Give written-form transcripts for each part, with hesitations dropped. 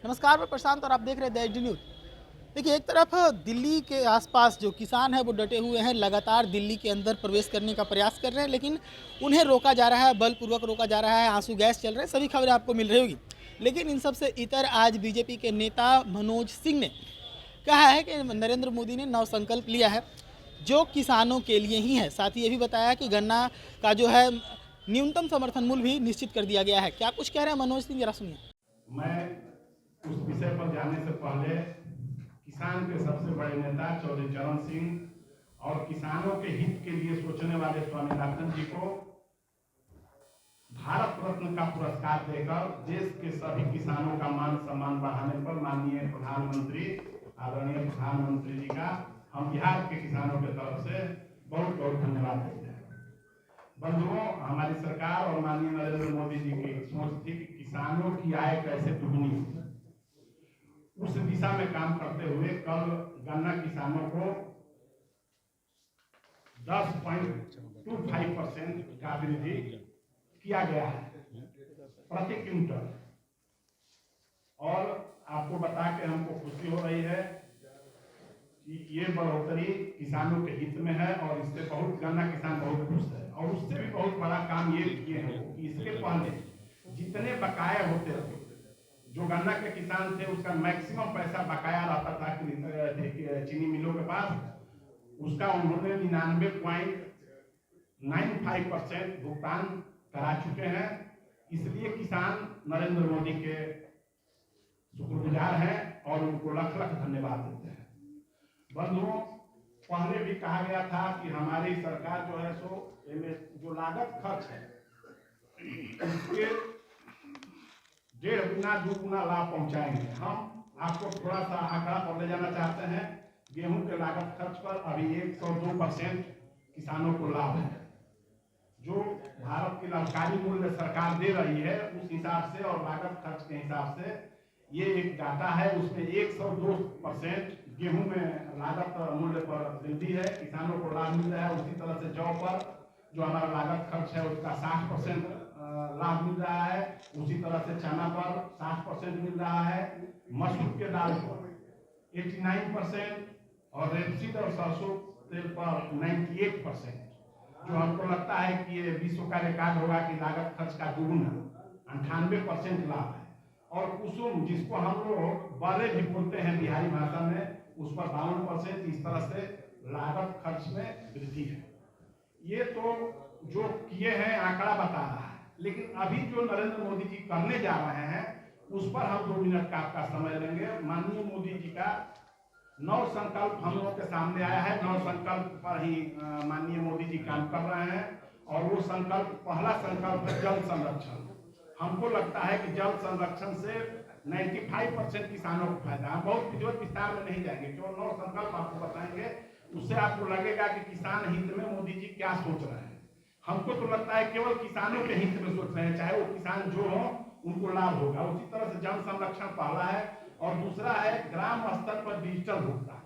नमस्कार, मैं प्रशांत और आप देख रहे हैं द एडी न्यूज़। देखिए, एक तरफ दिल्ली के आसपास जो किसान हैं वो डटे हुए हैं, लगातार दिल्ली के अंदर प्रवेश करने का प्रयास कर रहे हैं, लेकिन उन्हें रोका जा रहा है, बलपूर्वक रोका जा रहा है, आंसू गैस चल रहे हैं, सभी खबरें आपको मिल रही होगी। लेकिन इन सब से इतर आज बीजेपी के नेता मनोज सिंह ने कहा है कि नरेंद्र मोदी ने नव संकल्प लिया है, जो किसानों के लिए ही है। साथ ही ये भी बताया कि गन्ना का जो है न्यूनतम समर्थन मूल्य भी निश्चित कर दिया गया है। क्या कुछ कह रहे हैं मनोज सिंह, जरा सुनिए। मैं उस विषय पर जाने से पहले किसान के सबसे बड़े नेता चौधरी चरण सिंह और किसानों के हित के लिए सोचने वाले स्वामीनाथन जी को भारत रत्न का पुरस्कार देकर देश के सभी किसानों का मान सम्मान बढ़ाने पर माननीय प्रधानमंत्री आदरणीय प्रधानमंत्री जी का हम बिहार के किसानों की तरफ से बहुत बहुत धन्यवाद देते हैं। बंधुओं, हमारी सरकार और माननीय नरेंद्र मोदी जी की सोच थी कि किसानों की आय कैसे दुगनी हो। उस दिशा में काम करते हुए कल गन्ना किसानों को 10.25% का वृद्धि किया गया है प्रति क्विंटल। और आपको बता के हमको खुशी हो रही है कि ये बढ़ोतरी किसानों के हित में है और इससे बहुत गन्ना किसान बहुत खुश है। और उससे भी बहुत बड़ा काम ये किए हैं कि इसके पहले जितने बकाया होते थे, जो गन्ना के किसान थे उसका मैक्सिमम पैसा बकाया रहता था चीनी मिलों के पास, उसका उन्होंने 99.95% भुगतान करा चुके हैं। इसलिए किसान नरेंद्र मोदी के शुक्रगुजार हैं और उनको लाख लाख धन्यवाद देते हैं। बंधुओं, पहले भी कहा गया था कि हमारी सरकार जो है सो जो लागत खर्च है उसके 1.5 गुना 2 गुना लाभ पहुंचाएंगे। हम आपको थोड़ा सा आंकड़ा पर ले जाना चाहते हैं। गेहूं के लागत खर्च पर अभी 102% किसानों को लाभ है। जो भारत की लाभकारी मूल्य सरकार दे रही है उस हिसाब से और लागत खर्च के हिसाब से ये एक डाटा है, उसमें 102% गेहूं में लागत मूल्य पर वृद्धि है, किसानों को लाभ मिल रहा है। उसी तरह से जौ पर जो हमारा लागत खर्च है उसका 60% लाभ मिल रहा है। उसी तरह से चना पर 60% मिल रहा है, मसूर के दाल पर 89% और रेपसीड और सरसों तेल पर 98%। जो हमको लगता है कि ये विश्व का रिकॉर्ड होगा कि लागत खर्च का दुगुना 98% लाभ है। और कुसुम, जिसको हम लोग बड़े भी बोलते हैं बिहारी भाषा में, उस पर 52%। इस तरह से लागत खर्च में वृद्धि है। ये तो जो किए हैं आंकड़ा बता रहा है, लेकिन अभी जो नरेंद्र मोदी जी करने जा रहे हैं उस पर हम 2 मिनट का आपका समय लेंगे। माननीय मोदी जी का नौ संकल्प हम लोगों के सामने आया है। नौ संकल्प पर ही माननीय मोदी जी काम कर रहे हैं और वो संकल्प, पहला संकल्प है जल संरक्षण। हमको लगता है कि जल संरक्षण से 95% किसानों को फायदा। हम बहुत विस्तार में नहीं जाएंगे, केवल 9 संकल्प आपको बताएंगे। उससे आपको लगेगा कि किसान हित में मोदी जी क्या सोच रहे हैं। हमको तो लगता है केवल किसानों के हित में सोच रहे हैं, चाहे वो किसान जो हो उनको लाभ होगा। उसी तरह से जल संरक्षण पहला है और दूसरा है ग्राम स्तर पर डिजिटल भुगतान।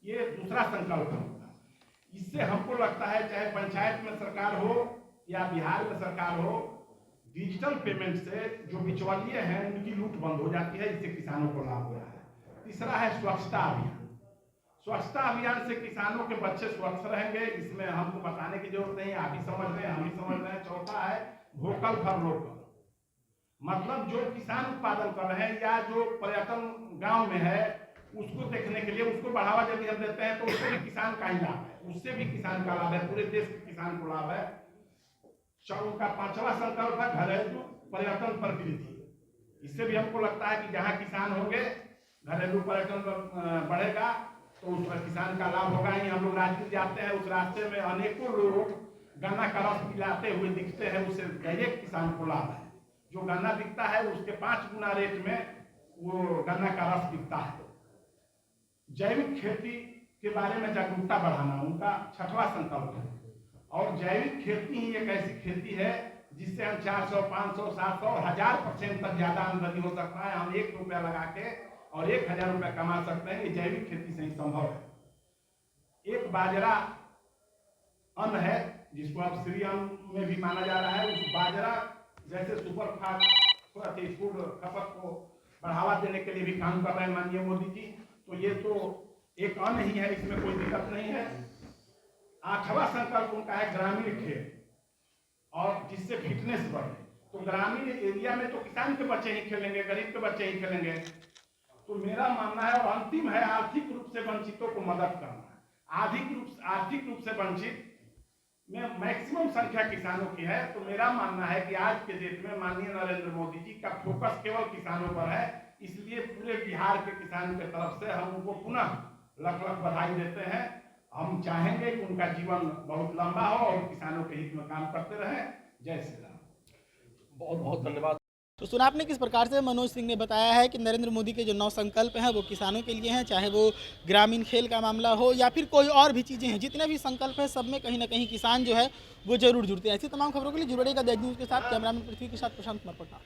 ये दूसरा संकल्प होगा। इससे हमको लगता है चाहे पंचायत में सरकार हो या बिहार में सरकार हो, डिजिटल पेमेंट से जो बिचौलिए हैं उनकी लूट बंद हो जाती है। इससे किसानों को लाभ हो रहा है। तीसरा है स्वच्छता अभियान। स्वच्छता अभियान से किसानों के बच्चे स्वच्छ रहेंगे, इसमें हमको बताने की जरूरत नहीं, आप ही समझ रहे हैं, हम ही समझ रहे हैं। चौथा है वोकल फॉर लोकल, मतलब जो किसान उत्पादन कर रहे हैं या जो पर्यटन गांव में है उसको देखने के लिए उसको बढ़ावा जब हम देते हैं तो उससे भी किसान का ही लाभ है, उससे भी किसान का लाभ है, पूरे देश के किसान को लाभ है। का 5वां संकल्प है घरेलू पर्यटन पर वृद्धि। इससे भी हमको लगता है कि जहां किसान होंगे घरेलू पर्यटन बढ़ेगा तो उस पर किसान का लाभ होगा ही। हम लोग राजगीर जाते हैं, उस रास्ते में अनेकों लोग गन्ना का रस पिलाते हुए दिखते हैं, उससे डायरेक्ट किसान को लाभ है। जो गन्ना बिकता है उसके 5 गुना रेट में वो गन्ना का रस बिकता है। जैविक खेती के बारे में जागरूकता बढ़ाना उनका 6वां संकल्प है। और जैविक खेती ही एक ऐसी खेती है जिससे हम 400, 500, 700 और 1000% तक ज्यादा आमदनी हो सकता है। हम 1 रुपया लगा के और 1000 रुपया कमा सकते हैं। ये जैविक खेती से ही संभव है। एक बाजरा अन्न है जिसको अब श्री अन्न में भी माना जा रहा है। उस बाजरा जैसे सुपर फूड खपत को बढ़ावा देने के लिए भी काम कर रहे हैं माननीय मोदी जी। तो ये तो एक अन्न ही है, इसमें कोई दिक्कत नहीं है। 8वां संकल्प उनका है ग्रामीण खेल, और जिससे फिटनेस बढ़े। तो ग्रामीण एरिया में तो किसान के बच्चे ही खेलेंगे, गरीब के बच्चे ही खेलेंगे। तो मेरा मानना है, और अंतिम है, आर्थिक रूप से वंचितों को मदद करना है। आर्थिक रूप से वंचित में मैक्सिमम संख्या किसानों की है। तो मेरा मानना है कि आज के डेट में माननीय नरेंद्र मोदी जी का फोकस केवल किसानों पर है। इसलिए पूरे बिहार के किसान के तरफ से हम उनको पुनः लख लख बधाई देते हैं। हम चाहेंगे कि उनका जीवन बहुत लंबा हो और किसानों के हित में काम करते रहें। जय श्री राम। बहुत बहुत धन्यवाद। तो सुना आपने किस प्रकार से मनोज सिंह ने बताया है कि नरेंद्र मोदी के जो 9 संकल्प हैं वो किसानों के लिए हैं, चाहे वो ग्रामीण खेल का मामला हो या फिर कोई और भी चीज़ें हैं। जितने भी संकल्प हैं सब में कहीं ना कहीं किसान जो है वो जरूर जुड़ते हैं। ऐसी तमाम खबरों के लिए जुड़ेगा दैनिक न्यूज़ के साथ। कैमरामैन पृथ्वी के साथ प्रशांत कुमार पटना।